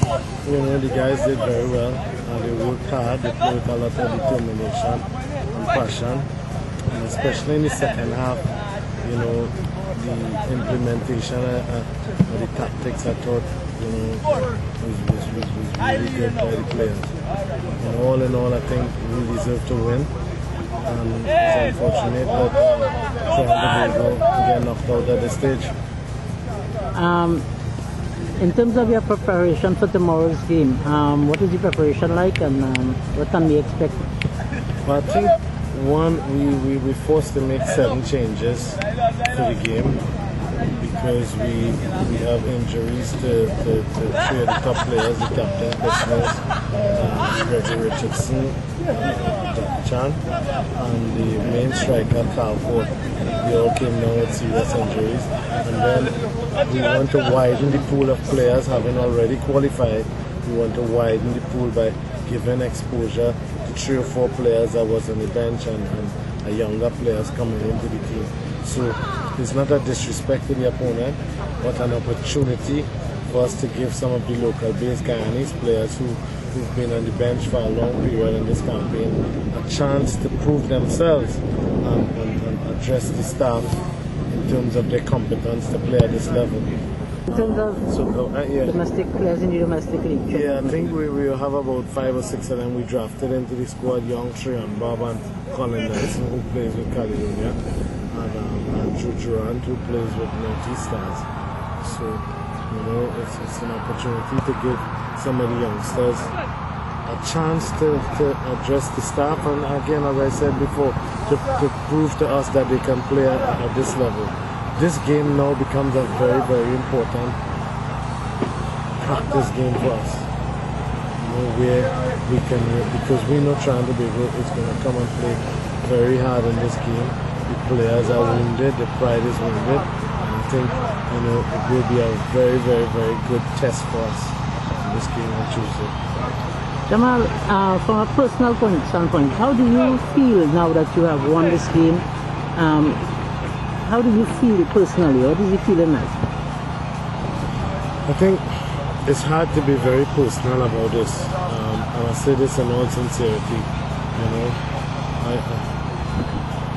The guys did very well. They worked hard. They played with a lot of determination and passion. And especially in the second half, the implementation of the tactics, I thought, was really good by the players. All in all, I think we deserve to win. And it's unfortunate that Tobago get knocked out at this stage. In terms of your preparation for tomorrow's game, what is the preparation like, and what can we expect? Well, I think we're forced to make 7 changes for the game because we have injuries to 3 of the top players, the captain, Business, Reggie Richardson, Chan, and the main striker, Calford. They all came down with serious injuries. And then we want to widen the pool of players having already qualified. We want to widen the pool by giving exposure to 3 or 4 players that was on the bench and younger players coming into the team. So it's not a disrespect to the opponent, but an opportunity for us to give some of the local-based Guyanese players who've been on the bench for a long period in this campaign a chance to prove themselves and address the staff in terms of their competence to play at this level. In terms of domestic players in the domestic league? Yeah, I think we will have about 5 or 6 of them. We drafted into the squad young Trian Bob and Colin Nelson, who plays with Caledonia, and Andrew Durant, who plays with Northeast Stars. So, it's an opportunity to give some of the youngsters a chance to address the staff, and again, as I said before, to prove to us that they can play at this level. This game now becomes a very, very important practice game for us. Where we can, because we know Tobago is going to come and play very hard in this game. The players are wounded, the pride is wounded. And I think, it will be a very, very, very good test for us in this game on Tuesday. Jamaal, from a personal standpoint, how do you feel now that you have won this game? How do you feel personally? What is it feeling like? I think it's hard to be very personal about this, and I say this in all sincerity.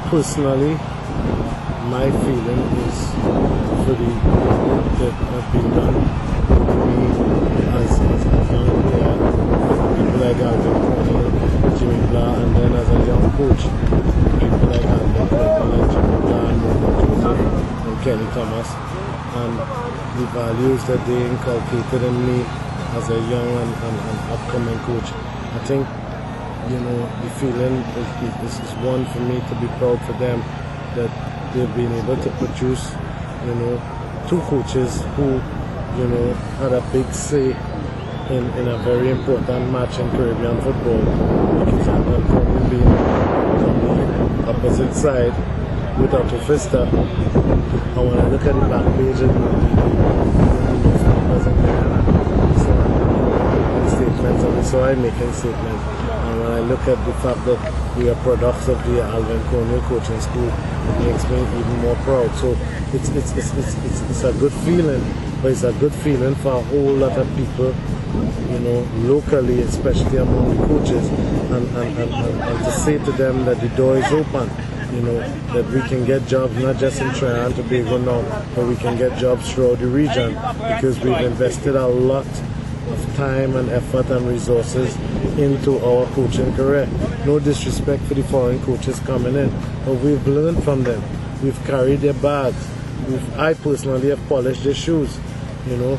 Personally, my feeling is for the work that has been done to me as a young player, people like Alvin Cornell, Jimmy Blah, and then as a young coach, people like Alvin Cornell, Jimmy Blah, and Kenny Thomas, and the values that they inculcated in me as a young and upcoming coach. I think, the feeling is one for me to be proud for them that they've been able to produce, 2 coaches who, had a big say in a very important match in Caribbean football, because Anton Corbin being on the opposite side with Autofista. And when I look at the back page of the newspapers in Guyana, statements, and we saw him making statements. And when I look at the fact that we are products of the Alvin Cornell coaching school, it makes me even more proud. So it's a good feeling, but it's a good feeling for a whole lot of people, locally, especially among the coaches, and to say to them that the door is open. That we can get jobs not just in Trinidad and Tobago now, but we can get jobs throughout the region, because we've invested a lot of time and effort and resources into our coaching career. No disrespect for the foreign coaches coming in, but we've learned from them. We've carried their bags. I personally have polished their shoes, and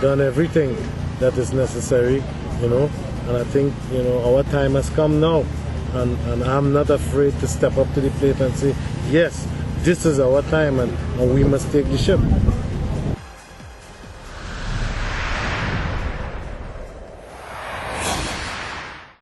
done everything that is necessary, and I think, our time has come now. And I'm not afraid to step up to the plate and say, yes, this is our time, and we must take the ship.